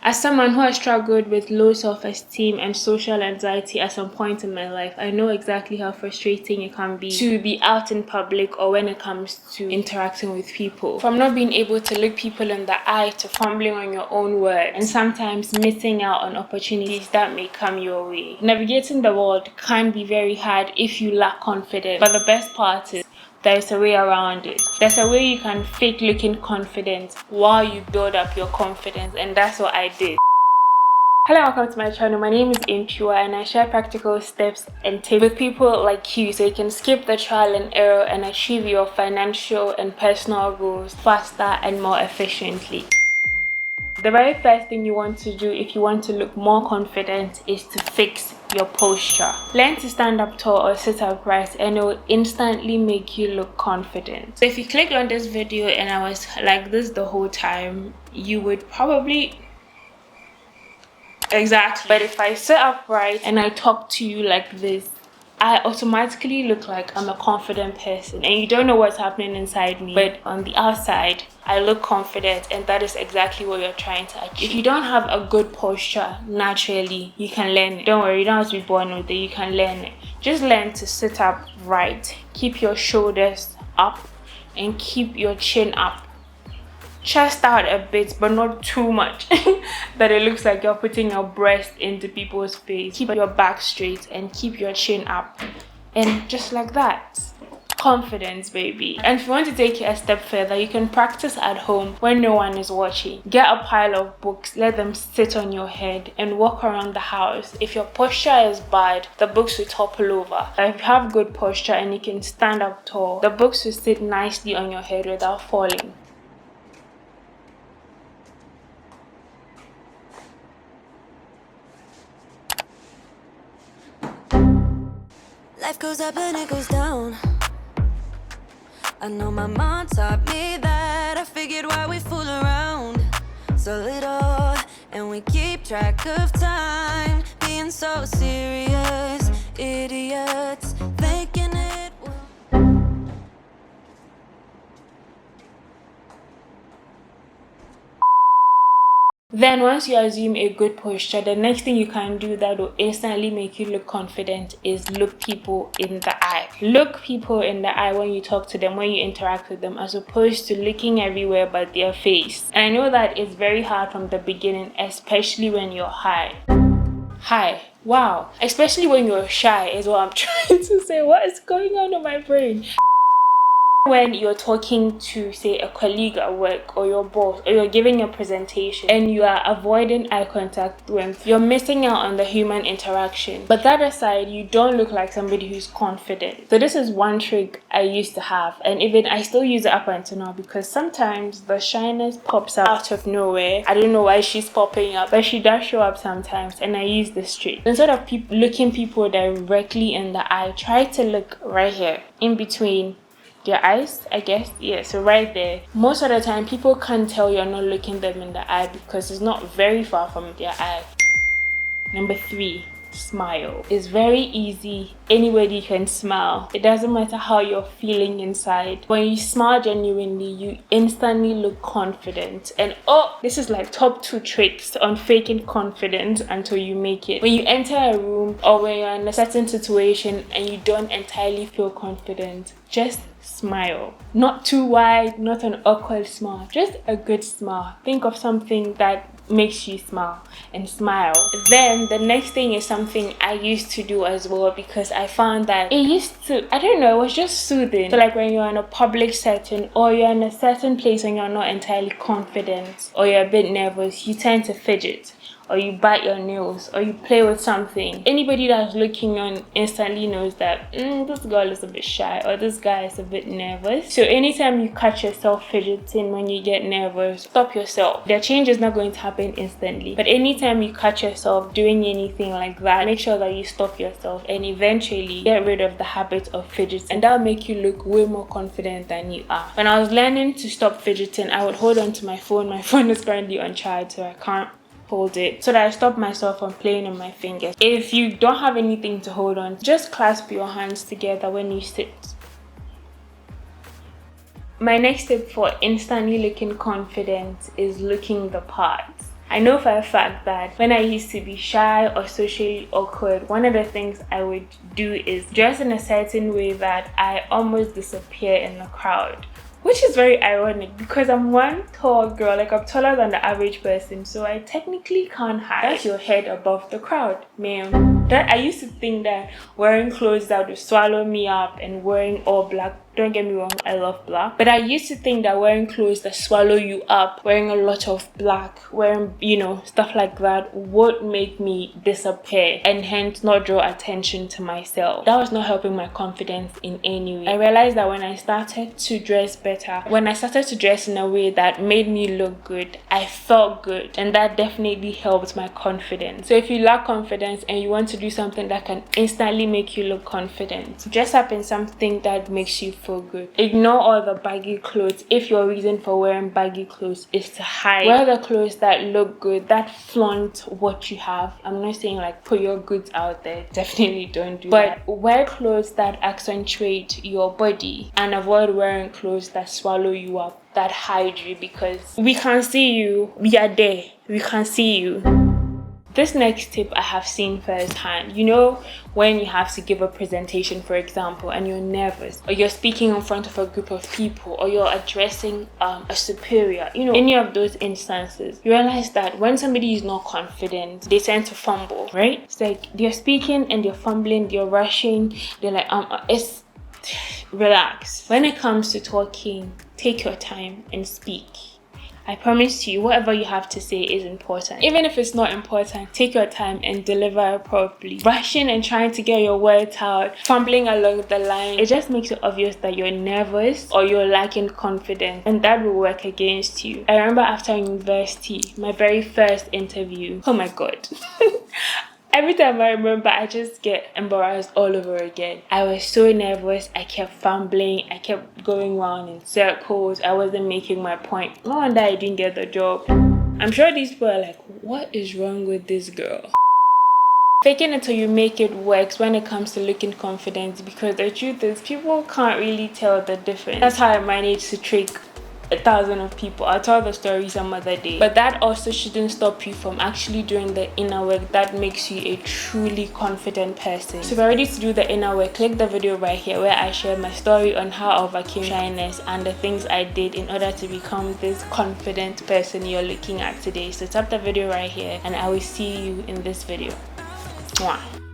As someone who has struggled with low self-esteem and social anxiety at some point in my life, I know exactly how frustrating it can be to be out in public or when it comes to interacting with people. From not being able to look people in the eye to fumbling on your own words and sometimes missing out on opportunities that may come your way. Navigating the world can be very hard if you lack confidence, but the best part is there's a way around it. There's a way you can fake looking confident while you build up your confidence, and that's what I did. Hello, welcome to my channel. My name is Antwiwaa and I share practical steps and tips with people like you so you can skip the trial and error and achieve your financial and personal goals faster and more efficiently. The very first thing you want to do if you want to look more confident is to fix your posture. Learn to stand up tall or sit upright and it will instantly make you look confident. So if you clicked on this video and I was like this the whole time, you would probably... Exactly. But if I sit upright and I talk to you like this, I automatically look like I'm a confident person and you don't know what's happening inside me, but on the outside I look confident, and that is exactly what you're trying to achieve. If you don't have a good posture naturally, you can learn it. Don't worry, you don't have to be born with it, you can learn it. Just learn to sit up right, keep your shoulders up and keep your chin up. Chest out a bit, but not too much that it looks like you're putting your breast into people's face. Keep your back straight and keep your chin up, and just like that. Confidence, baby. And if you want to take it a step further, you can practice at home when no one is watching. Get a pile of books, let them sit on your head and walk around the house. If your posture is bad, the books will topple over. If you have good posture and you can stand up tall, the books will sit nicely on your head without falling. Life goes up and it goes down. I know my mom taught me that. I figured why we fool around so little and we keep track of time, being so serious, idiots thinking it will. Then once you assume a good posture, the next thing you can do that will instantly make you look confident is look people in the eye. Look people in the eye when you talk to them, when you interact with them, as opposed to looking everywhere but their face. And I know that it's very hard from the beginning, especially when you're high. Wow. Especially when you're shy is what I'm trying to say. What is going on in my brain? When you're talking to, say, a colleague at work or your boss, or you're giving a presentation and you are avoiding eye contact when you're missing out on the human interaction. But that aside, you don't look like somebody who's confident. So this is one trick I used to have, and even I still use it up until now, because sometimes the shyness pops out of nowhere. I don't know why she's popping up, but she does show up sometimes, and I use this trick. Instead of looking people directly in the eye, try to look right here, in between their eyes, I guess. Yeah, so right there. Most of the time people can't tell you're not looking them in the eye because it's not very far from their eye. Number 3, smile. It's very easy. Anybody can smile. It doesn't matter how you're feeling inside. When you smile genuinely, you instantly look confident. And this is like top 2 tricks on faking confidence until you make it. When you enter a room or when you're in a certain situation and you don't entirely feel confident, just smile. Not too wide, not an awkward smile, just a good smile. Think of something that makes you smile and smile. Then the next thing is something I used to do as well, because I found that it used to, I don't know, it was just soothing. So like when you're in a public setting or you're in a certain place and you're not entirely confident or you're a bit nervous, you tend to fidget, or you bite your nails, or you play with something. Anybody that's looking on instantly knows that this girl is a bit shy or this guy is a bit nervous. So anytime you catch yourself fidgeting when you get nervous, stop yourself. The change is not going to happen instantly, but anytime you catch yourself doing anything like that, make sure that you stop yourself and eventually get rid of the habit of fidgeting, and that'll make you look way more confident than you are. When I was learning to stop fidgeting, I would hold on to my phone. My phone is currently on charge, so I can't hold it, so that I stop myself from playing on my fingers. If you don't have anything to hold on, just clasp your hands together when you sit. My next tip for instantly looking confident is looking the part. I know for a fact that when I used to be shy or socially awkward, one of the things I would do is dress in a certain way that I almost disappear in the crowd. Which is very ironic because I'm one tall girl, like I'm taller than the average person, so I technically can't hide your head above the crowd, ma'am. That I used to think that wearing clothes that would swallow me up and wearing all black, don't get me wrong, I love black, but I used to think that wearing clothes that swallow you up, wearing a lot of black, wearing, you know, stuff like that would make me disappear and hence not draw attention to myself. That was not helping my confidence in any way. I realized that when I started to dress better, when I started to dress in a way that made me look good, I felt good, and that definitely helped my confidence. So if you lack confidence and you want to do something that can instantly make you look confident, dress up in something that makes you feel good. Ignore all the baggy clothes if your reason for wearing baggy clothes is to hide. Wear the clothes that look good, that flaunt what you have. I'm not saying like put your goods out there, definitely don't do that. But wear clothes that accentuate your body and avoid wearing clothes that swallow you up, that hide you, because we can see you, we are there, we can see you. This next tip I have seen firsthand. You know, when you have to give a presentation, for example, and you're nervous, or you're speaking in front of a group of people, or you're addressing a superior, you know, any of those instances, you realize that when somebody is not confident, they tend to fumble, right? It's like they're speaking and they're fumbling, they're rushing, they're like, it's relax. When it comes to talking, take your time and speak. I promise you, whatever you have to say is important. Even if it's not important, take your time and deliver properly. Rushing and trying to get your words out, fumbling along the line, it just makes it obvious that you're nervous or you're lacking confidence, and that will work against you. I remember after university, my very first interview, oh my god. Every time I remember, I just get embarrassed all over again. I was so nervous. I kept fumbling. I kept going around in circles. I wasn't making my point. No wonder I didn't get the job. I'm sure these people are like, what is wrong with this girl? Faking it till you make it works when it comes to looking confident, because the truth is people can't really tell the difference. That's how I managed to trick 1,000 of people. I'll tell the story some other day. But that also shouldn't stop you from actually doing the inner work that makes you a truly confident person. So if you're ready to do the inner work, click the video right here where I share my story on how I overcame shyness and the things I did in order to become this confident person you're looking at today. So tap the video right here and I will see you in this video. Mwah.